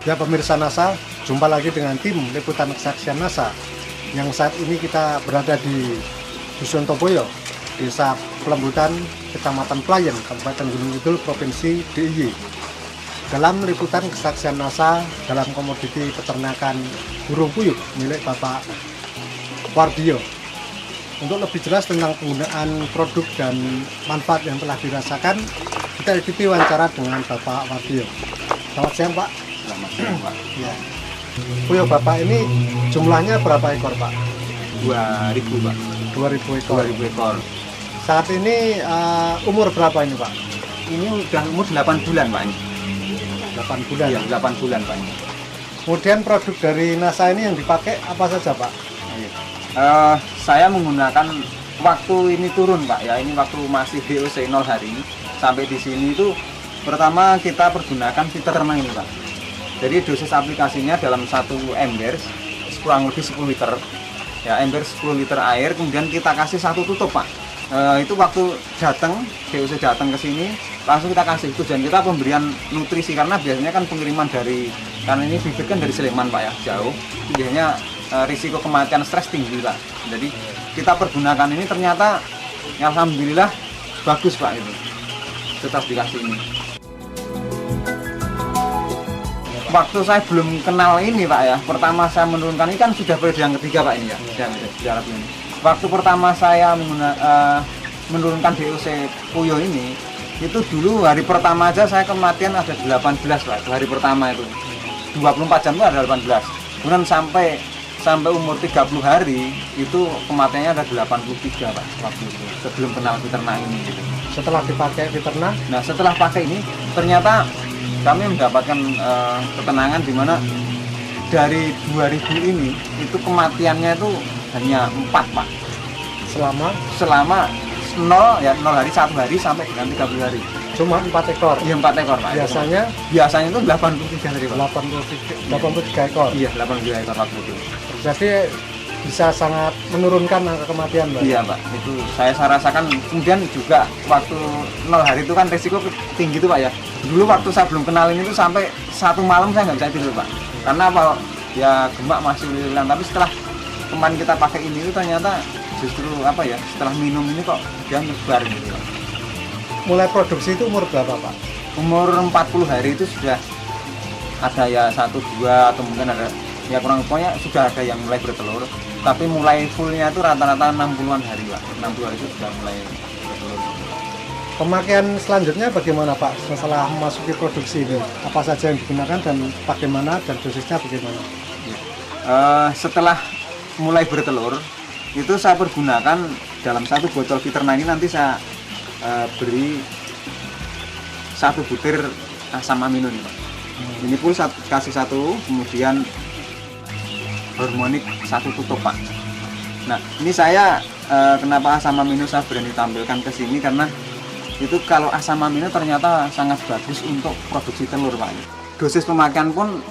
Ya pemirsa NASA, jumpa lagi dengan tim Liputan Kesaksian NASA yang saat ini kita berada di Dusun Toboyo, Desa Pelembutan, Kecamatan Playen, Kabupaten Gunung Kidul, Provinsi DIY. Dalam Liputan Kesaksian NASA dalam komoditi peternakan burung puyuh milik Bapak Wardio. Untuk lebih jelas tentang penggunaan produk dan manfaat yang telah dirasakan, kita ikuti wawancara dengan Bapak Wardio. Selamat siang, Pak. Selamat siang, Pak. Ya. Puyuh Bapak ini jumlahnya berapa ekor, Pak? 2000, Pak. 2000 ekor. 2000 ekor. Saat ini umur berapa ini, Pak? Ini udah umur 8 bulan, Pak. Ini. 8 bulan. Iya, 8 bulan, Pak. Ini. Kemudian produk dari NASA ini yang dipakai apa saja, Pak? Saya menggunakan waktu ini turun, Pak. Ya, ini waktu masih DOC 0 hari sampai di sini itu pertama kita pergunakan filter ternak ini, Pak. Jadi dosis aplikasinya dalam satu ember kurang lebih 10 liter. Ya, ember 10 liter air, kemudian kita kasih satu tutup, Pak. Itu waktu datang, DOC datang ke sini, langsung kita kasih tujuan kita pemberian nutrisi, karena biasanya kan pengiriman dari, karena ini bibit kan dari Sleman, Pak, ya, jauh. Biasanya risiko kematian stres tinggi, Pak. Jadi kita pergunakan ini ternyata alhamdulillah bagus, Pak, itu setelah dikasih ini. Waktu saya belum kenal ini, Pak, ya, pertama saya menurunkan ini kan sudah periode yang ketiga, Pak, ini ya, yang ini. Waktu pertama saya menurunkan DOC puyuh ini, itu dulu hari pertama aja saya kematian ada 18, Pak, hari pertama itu 24 jam itu ada 18. Kemudian sampai umur 30 hari itu kematiannya ada 83, Pak, waktu itu sebelum kenal peternak ini gitu. Setelah dipakai peternak? Nah, setelah pakai ini ternyata kami mendapatkan ketenangan di mana dari 2000 ini itu kematiannya itu hanya 4, Pak. Selama 0 hari 1 hari sampai dengan 30 hari. Cuma 4 ekor. Iya, 4 ekor, Pak. Biasanya itu 83 hari, Pak. 83 ekor. Iya, 83 ekor waktu itu. Jadi bisa sangat menurunkan angka kematian, Pak. Iya, Pak. Itu saya rasakan. Kemudian juga waktu 0 hari itu kan risiko tinggi tuh, Pak, ya. Dulu waktu saya belum kenalin itu sampai 1 malam saya nggak bisa tidur, Pak. Karena apa? Ya gemak masih lililan. Tapi setelah kemarin kita pakai ini itu ternyata justru apa ya? Setelah minum ini kok dia nyebar gitu, Pak. Mulai produksi itu umur berapa, Pak? Umur 40 hari itu sudah ada ya 1, 2 atau mungkin ada ya kurang, pokoknya sudah ada yang mulai bertelur. Tapi mulai fullnya itu rata-rata 60-an hari, Pak. 60 hari itu sudah mulai bertelur. Pemakaian selanjutnya bagaimana, Pak, setelah memasuki produksi ini? Apa saja yang digunakan dan bagaimana, dan dosisnya bagaimana? Setelah mulai bertelur itu saya pergunakan dalam satu botol Fiterna ini nanti saya beri 1 butir asam amino nih, Pak. Ini pun kasih 1, kemudian hormonik 1 tutup, Pak. Nah, ini saya kenapa asam amino saya berani tampilkan ke sini karena itu kalau asam amino ternyata sangat bagus untuk produksi telur, Pak. Dosis pemakaian pun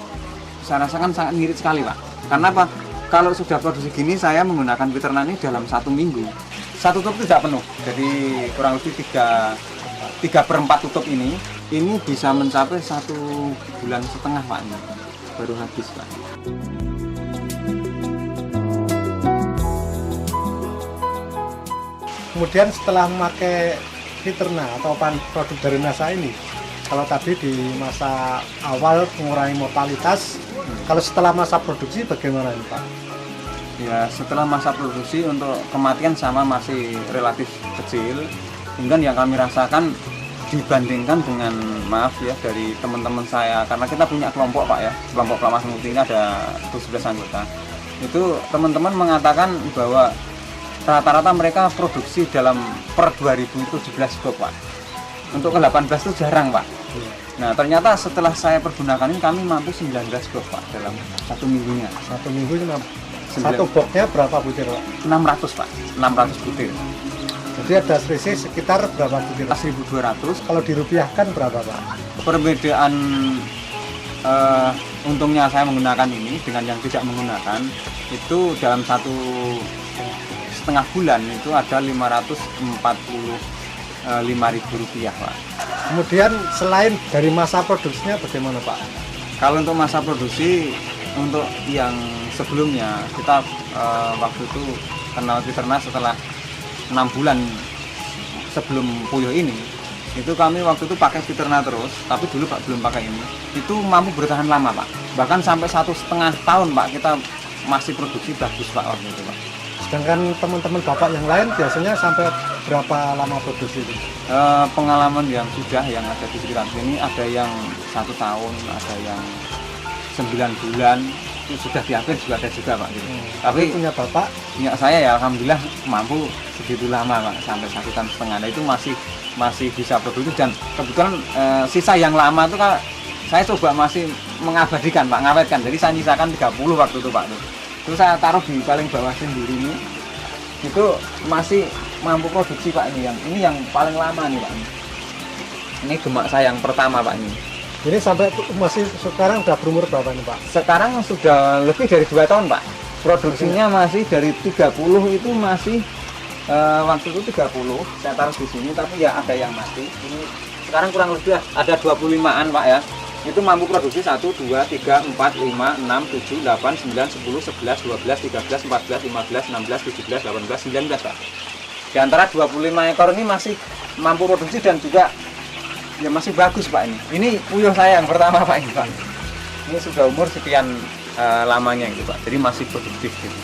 saya rasakan sangat ngirit sekali, Pak. Karena apa? Kalau sudah produksi gini saya menggunakan Fiterna ini dalam 1 minggu. 1 tutup tidak penuh, jadi kurang lebih 3/4 tutup ini bisa mencapai 1,5 bulan, Pak, ini baru habis, Pak. Kemudian setelah memakai Fiterna atau produk dari NASA ini, kalau tadi di masa awal mengurangi mortalitas, kalau setelah masa produksi bagaimana ini, Pak? Ya, setelah masa produksi untuk kematian sama masih relatif kecil. Kemudian yang kami rasakan dibandingkan dengan, maaf ya, dari teman-teman saya, karena kita punya kelompok, Pak, ya, kelompok Kelas Multi ini ada 11 anggota. Itu teman-teman mengatakan bahwa rata-rata mereka produksi dalam per 2017 box, Pak. Untuk ke 18 itu jarang, Pak. Nah, ternyata setelah saya pergunakan ini kami mampu 19 box, Pak, dalam 1 minggunya. 1 minggu cuma 1 boxnya berapa butir, Pak? 600, Pak. 600 butir. Jadi ada selisih sekitar berapa butir? 1.200. Kalau dirupiahkan berapa, Pak? Perbedaan untungnya saya menggunakan ini dengan yang tidak menggunakan itu dalam 1,5 bulan itu ada Rp545.000, Pak. Kemudian selain dari masa produksinya bagaimana, Pak? Kalau untuk masa produksi, untuk yang sebelumnya kita waktu itu kenal Fiterna setelah 6 bulan sebelum puyuh ini, itu kami waktu itu pakai Fiterna terus, tapi dulu Pak belum pakai ini. Itu mampu bertahan lama Pak, bahkan sampai 1,5 tahun Pak kita masih produksi bagus Pak waktu itu Pak. Sedangkan teman-teman Bapak yang lain biasanya sampai berapa lama produksi itu? Pengalaman yang sudah yang ada di sekitar sini ada yang 1 tahun, ada yang 9 bulan, itu sudah diambil juga ada juga Pak. Gitu. Tapi punya Bapak? Punya saya ya alhamdulillah mampu segitu lama Pak, sampai 1,5 tahun. Nah, itu masih bisa produksi dan kebetulan sisa yang lama itu kan saya coba masih mengabadikan Pak, ngawetkan. Jadi saya nyisakan 30 waktu itu Pak. Terus saya taruh di paling bawah sendiri ini, itu masih mampu produksi Pak. Ini yang paling lama nih Pak. Ini gemak saya yang pertama Pak ini. Ini sampai masih sekarang udah berumur berapa nih Pak? Sekarang sudah lebih dari 2 tahun Pak. Produksinya masih dari 30 itu masih waktu itu 30 saya taruh di sini, tapi ya ada yang mati. Ini sekarang kurang lebih ada 25-an Pak ya. Itu mampu produksi 1, 2, 3, 4, 5, 6, 7, 8, 9, 10, 11, 12, 13, 14, 15, 16, 17, 18, 19 Pak. Di antara 25 ekor ini masih mampu produksi dan juga ya masih bagus Pak ini. Ini puyuh saya yang pertama Pak ini Pak. Ini sudah umur sekian lamanya gitu Pak. Jadi masih produktif gitu.